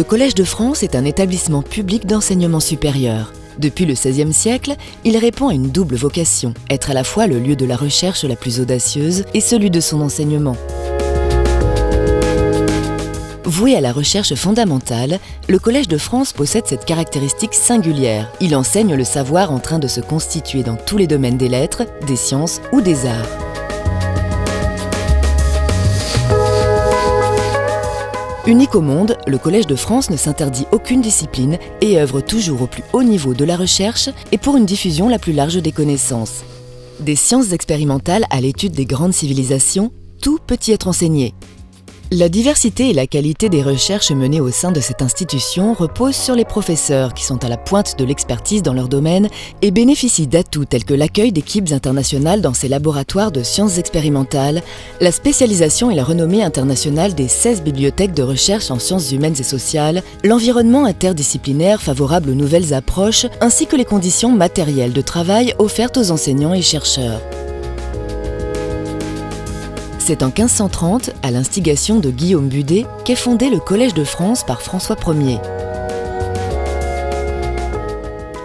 Le Collège de France est un établissement public d'enseignement supérieur. Depuis le XVIe siècle, il répond à une double vocation, être à la fois le lieu de la recherche la plus audacieuse et celui de son enseignement. Voué à la recherche fondamentale, le Collège de France possède cette caractéristique singulière. Il enseigne le savoir en train de se constituer dans tous les domaines des lettres, des sciences ou des arts. Unique au monde, le Collège de France ne s'interdit aucune discipline et œuvre toujours au plus haut niveau de la recherche et pour une diffusion la plus large des connaissances. Des sciences expérimentales à l'étude des grandes civilisations, tout peut y être enseigné. La diversité et la qualité des recherches menées au sein de cette institution reposent sur les professeurs qui sont à la pointe de l'expertise dans leur domaine et bénéficient d'atouts tels que l'accueil d'équipes internationales dans ces laboratoires de sciences expérimentales, la spécialisation et la renommée internationale des 16 bibliothèques de recherche en sciences humaines et sociales, l'environnement interdisciplinaire favorable aux nouvelles approches ainsi que les conditions matérielles de travail offertes aux enseignants et chercheurs. C'est en 1530, à l'instigation de Guillaume Budet, qu'est fondé le Collège de France par François Ier.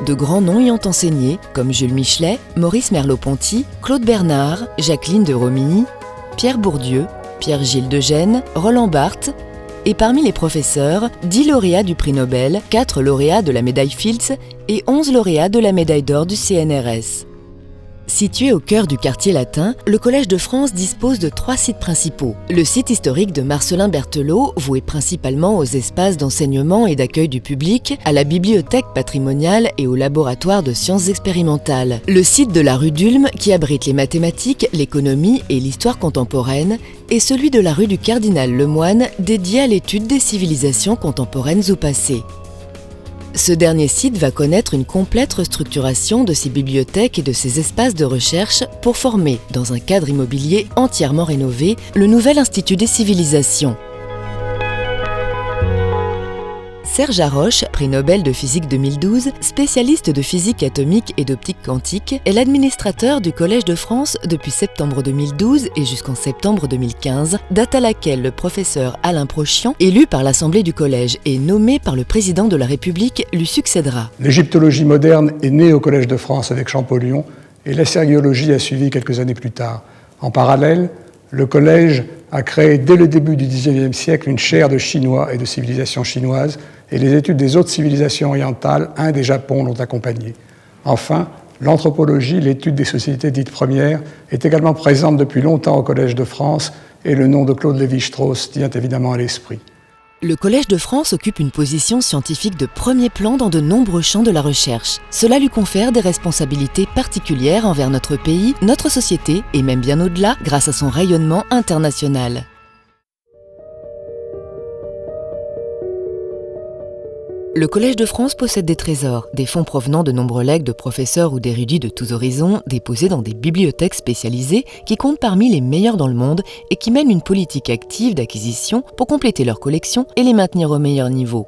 De grands noms y ont enseigné, comme Jules Michelet, Maurice Merleau-Ponty, Claude Bernard, Jacqueline de Romilly, Pierre Bourdieu, Pierre-Gilles de Gennes, Roland Barthes, et parmi les professeurs, 10 lauréats du prix Nobel, 4 lauréats de la médaille Fields et 11 lauréats de la médaille d'or du CNRS. Situé au cœur du quartier latin, le Collège de France dispose de 3 sites principaux. Le site historique de Marcellin Berthelot, voué principalement aux espaces d'enseignement et d'accueil du public, à la bibliothèque patrimoniale et au laboratoire de sciences expérimentales. Le site de la rue d'Ulm, qui abrite les mathématiques, l'économie et l'histoire contemporaine, et celui de la rue du Cardinal Lemoine, dédié à l'étude des civilisations contemporaines ou passées. Ce dernier site va connaître une complète restructuration de ses bibliothèques et de ses espaces de recherche pour former, dans un cadre immobilier entièrement rénové, le nouvel Institut des civilisations. Serge Haroche, prix Nobel de physique 2012, spécialiste de physique atomique et d'optique quantique, est l'administrateur du Collège de France depuis septembre 2012 et jusqu'en septembre 2015, date à laquelle le professeur Alain Prochian, élu par l'Assemblée du Collège et nommé par le président de la République, lui succédera. L'égyptologie moderne est née au Collège de France avec Champollion et l'assyriologie a suivi quelques années plus tard. En parallèle, le Collège a créé dès le début du XIXe siècle une chaire de chinois et de civilisation chinoise et les études des autres civilisations orientales, Inde et Japon, l'ont accompagné. Enfin, l'anthropologie, l'étude des sociétés dites premières, est également présente depuis longtemps au Collège de France et le nom de Claude Lévi-Strauss tient évidemment à l'esprit. Le Collège de France occupe une position scientifique de premier plan dans de nombreux champs de la recherche. Cela lui confère des responsabilités particulières envers notre pays, notre société et même bien au-delà grâce à son rayonnement international. Le Collège de France possède des trésors, des fonds provenant de nombreux legs de professeurs ou d'érudits de tous horizons, déposés dans des bibliothèques spécialisées qui comptent parmi les meilleures dans le monde et qui mènent une politique active d'acquisition pour compléter leurs collections et les maintenir au meilleur niveau.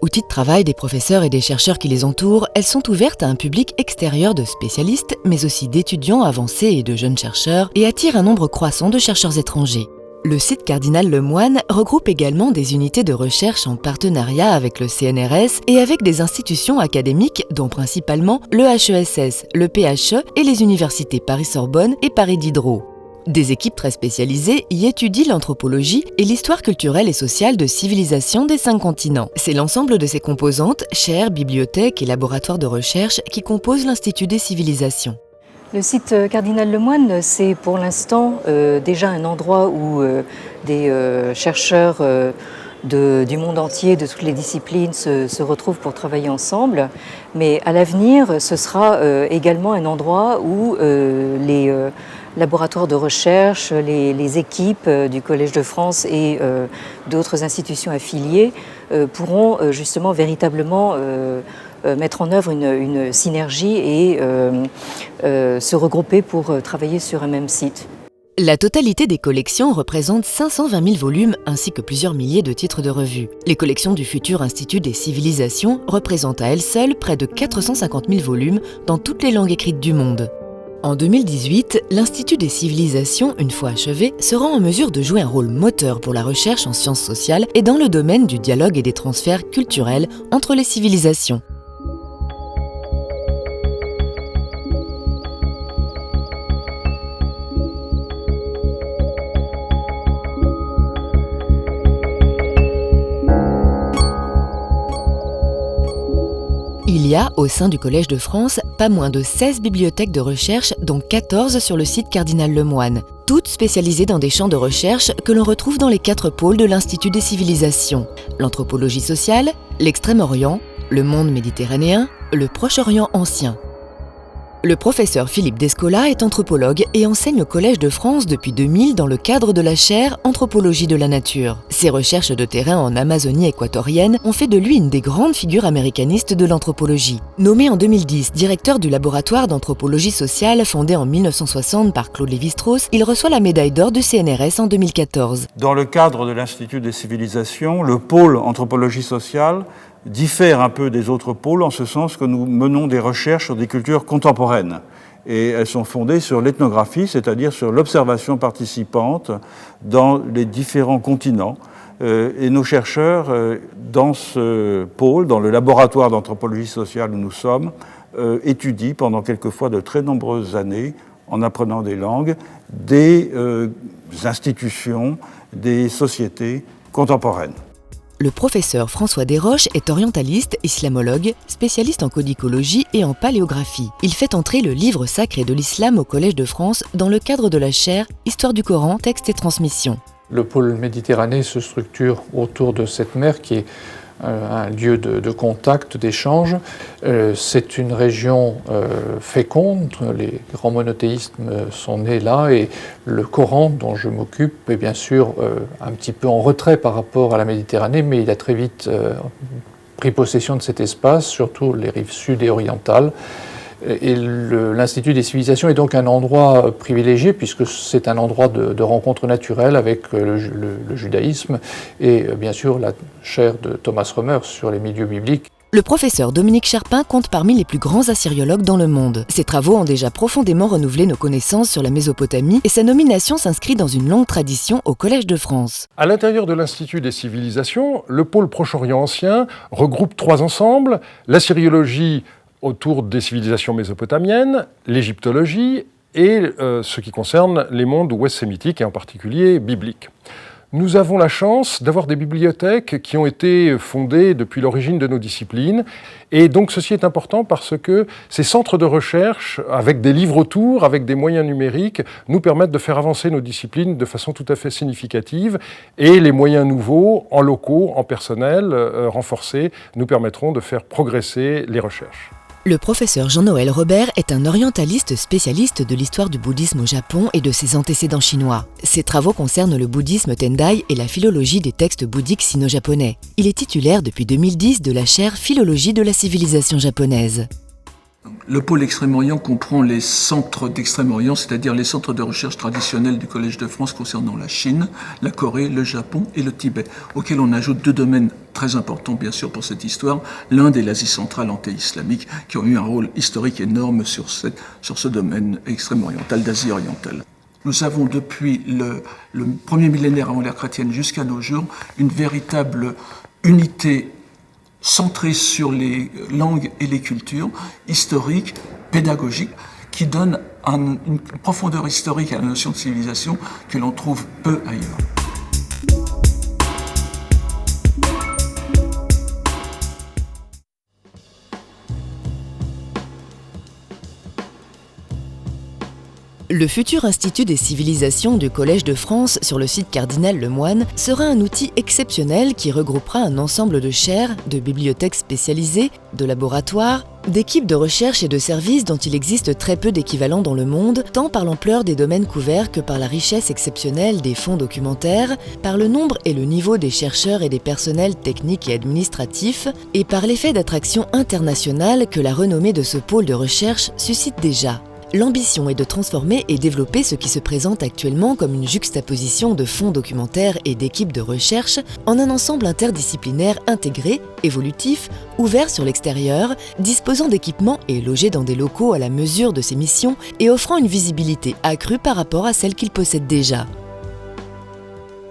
Outils de travail des professeurs et des chercheurs qui les entourent, elles sont ouvertes à un public extérieur de spécialistes, mais aussi d'étudiants avancés et de jeunes chercheurs, et attirent un nombre croissant de chercheurs étrangers. Le site Cardinal Lemoine regroupe également des unités de recherche en partenariat avec le CNRS et avec des institutions académiques dont principalement le HESS, le PHE et les universités Paris-Sorbonne et Paris Diderot. Des équipes très spécialisées y étudient l'anthropologie et l'histoire culturelle et sociale de civilisations des 5 continents. C'est l'ensemble de ces composantes, chaires, bibliothèques et laboratoires de recherche qui composent l'Institut des civilisations. Le site Cardinal Lemoine, c'est pour l'instant déjà un endroit où des chercheurs du monde entier, de toutes les disciplines, se retrouvent pour travailler ensemble. Mais à l'avenir, ce sera également un endroit où les laboratoires de recherche, les équipes du Collège de France et d'autres institutions affiliées pourront justement véritablement mettre en œuvre une synergie et se regrouper pour travailler sur un même site. La totalité des collections représente 520 000 volumes ainsi que plusieurs milliers de titres de revues. Les collections du futur Institut des civilisations représentent à elles seules près de 450 000 volumes dans toutes les langues écrites du monde. En 2018, l'Institut des civilisations, une fois achevé, sera en mesure de jouer un rôle moteur pour la recherche en sciences sociales et dans le domaine du dialogue et des transferts culturels entre les civilisations. Il y a, au sein du Collège de France, pas moins de 16 bibliothèques de recherche, dont 14 sur le site Cardinal Lemoine, toutes spécialisées dans des champs de recherche que l'on retrouve dans les 4 pôles de l'Institut des civilisations: l'anthropologie sociale, l'Extrême-Orient, le monde méditerranéen, le Proche-Orient ancien. Le professeur Philippe Descola est anthropologue et enseigne au Collège de France depuis 2000 dans le cadre de la chaire Anthropologie de la nature. Ses recherches de terrain en Amazonie équatorienne ont fait de lui une des grandes figures américanistes de l'anthropologie. Nommé en 2010 directeur du laboratoire d'anthropologie sociale fondé en 1960 par Claude Lévi-Strauss, il reçoit la médaille d'or du CNRS en 2014. Dans le cadre de l'Institut des civilisations, le pôle anthropologie sociale diffère un peu des autres pôles en ce sens que nous menons des recherches sur des cultures contemporaines. Et elles sont fondées sur l'ethnographie, c'est-à-dire sur l'observation participante dans les différents continents. Et nos chercheurs, dans ce pôle, dans le laboratoire d'anthropologie sociale où nous sommes, étudient pendant quelquefois de très nombreuses années, en apprenant des langues, des institutions, des sociétés contemporaines. Le professeur François Desroches est orientaliste, islamologue, spécialiste en codicologie et en paléographie. Il fait entrer le livre sacré de l'islam au Collège de France dans le cadre de la chaire Histoire du Coran, texte et transmission. Le pôle Méditerranée se structure autour de cette mer qui est un lieu de contact, d'échange. C'est une région féconde, les grands monothéismes sont nés là et le Coran dont je m'occupe est bien sûr un petit peu en retrait par rapport à la Méditerranée, mais il a très vite pris possession de cet espace, surtout les rives sud et orientales. Et l'Institut des civilisations est donc un endroit privilégié puisque c'est un endroit de rencontre naturelle avec le judaïsme et bien sûr la chaire de Thomas Romer sur les milieux bibliques. Le professeur Dominique Charpin compte parmi les plus grands assyriologues dans le monde. Ses travaux ont déjà profondément renouvelé nos connaissances sur la Mésopotamie et sa nomination s'inscrit dans une longue tradition au Collège de France. À l'intérieur de l'Institut des civilisations, le pôle Proche-Orient ancien regroupe 3 ensembles: l'assyriologie autour des civilisations mésopotamiennes, l'égyptologie et ce qui concerne les mondes ouest-sémitiques et en particulier bibliques. Nous avons la chance d'avoir des bibliothèques qui ont été fondées depuis l'origine de nos disciplines et donc ceci est important parce que ces centres de recherche, avec des livres autour, avec des moyens numériques, nous permettent de faire avancer nos disciplines de façon tout à fait significative et les moyens nouveaux, en locaux, en personnel, renforcés, nous permettront de faire progresser les recherches. Le professeur Jean-Noël Robert est un orientaliste spécialiste de l'histoire du bouddhisme au Japon et de ses antécédents chinois. Ses travaux concernent le bouddhisme Tendai et la philologie des textes bouddhiques sino-japonais. Il est titulaire depuis 2010 de la chaire Philologie de la civilisation japonaise. Le pôle Extrême-Orient comprend les centres d'Extrême-Orient, c'est-à-dire les centres de recherche traditionnels du Collège de France concernant la Chine, la Corée, le Japon et le Tibet, auxquels on ajoute 2 domaines très importants bien sûr pour cette histoire, l'Inde et l'Asie centrale anté-islamique, qui ont eu un rôle historique énorme sur ce domaine extrême-oriental d'Asie orientale. Nous avons depuis le premier millénaire avant l'ère chrétienne jusqu'à nos jours une véritable unité centré sur les langues et les cultures, historiques, pédagogiques, qui donne une profondeur historique à la notion de civilisation que l'on trouve peu ailleurs. Le futur Institut des civilisations du Collège de France sur le site Cardinal Lemoine sera un outil exceptionnel qui regroupera un ensemble de chaires, de bibliothèques spécialisées, de laboratoires, d'équipes de recherche et de services dont il existe très peu d'équivalents dans le monde, tant par l'ampleur des domaines couverts que par la richesse exceptionnelle des fonds documentaires, par le nombre et le niveau des chercheurs et des personnels techniques et administratifs, et par l'effet d'attraction internationale que la renommée de ce pôle de recherche suscite déjà. L'ambition est de transformer et développer ce qui se présente actuellement comme une juxtaposition de fonds documentaires et d'équipes de recherche en un ensemble interdisciplinaire intégré, évolutif, ouvert sur l'extérieur, disposant d'équipements et logé dans des locaux à la mesure de ses missions et offrant une visibilité accrue par rapport à celle qu'il possède déjà.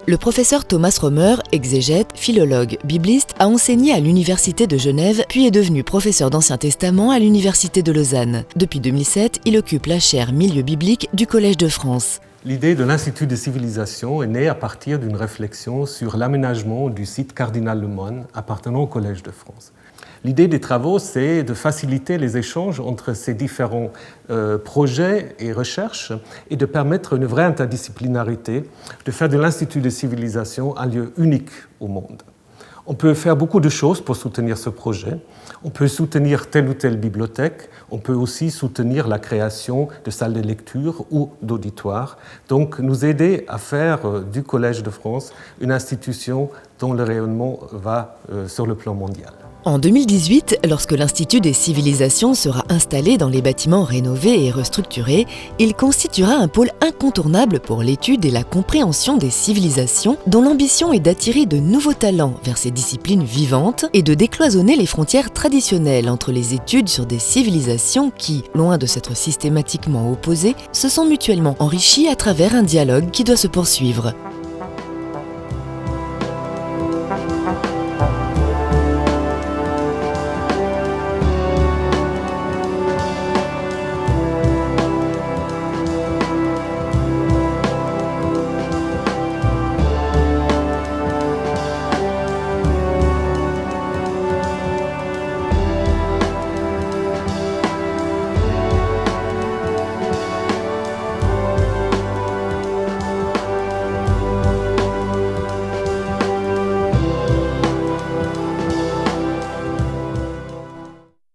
Le professeur Thomas Romer, exégète, philologue, bibliste, a enseigné à l'Université de Genève, puis est devenu professeur d'Ancien Testament à l'Université de Lausanne. Depuis 2007, il occupe la chaire Milieu biblique du Collège de France. L'idée de l'Institut des civilisations est née à partir d'une réflexion sur l'aménagement du site Cardinal Lemoine appartenant au Collège de France. L'idée des travaux, c'est de faciliter les échanges entre ces différents projets et recherches et de permettre une vraie interdisciplinarité, de faire de l'Institut des civilisations un lieu unique au monde. On peut faire beaucoup de choses pour soutenir ce projet. On peut soutenir telle ou telle bibliothèque. On peut aussi soutenir la création de salles de lecture ou d'auditoires. Donc, nous aider à faire du Collège de France une institution dont le rayonnement va sur le plan mondial. En 2018, lorsque l'Institut des civilisations sera installé dans les bâtiments rénovés et restructurés, il constituera un pôle incontournable pour l'étude et la compréhension des civilisations, dont l'ambition est d'attirer de nouveaux talents vers ces disciplines vivantes et de décloisonner les frontières traditionnelles entre les études sur des civilisations qui, loin de s'être systématiquement opposées, se sont mutuellement enrichies à travers un dialogue qui doit se poursuivre.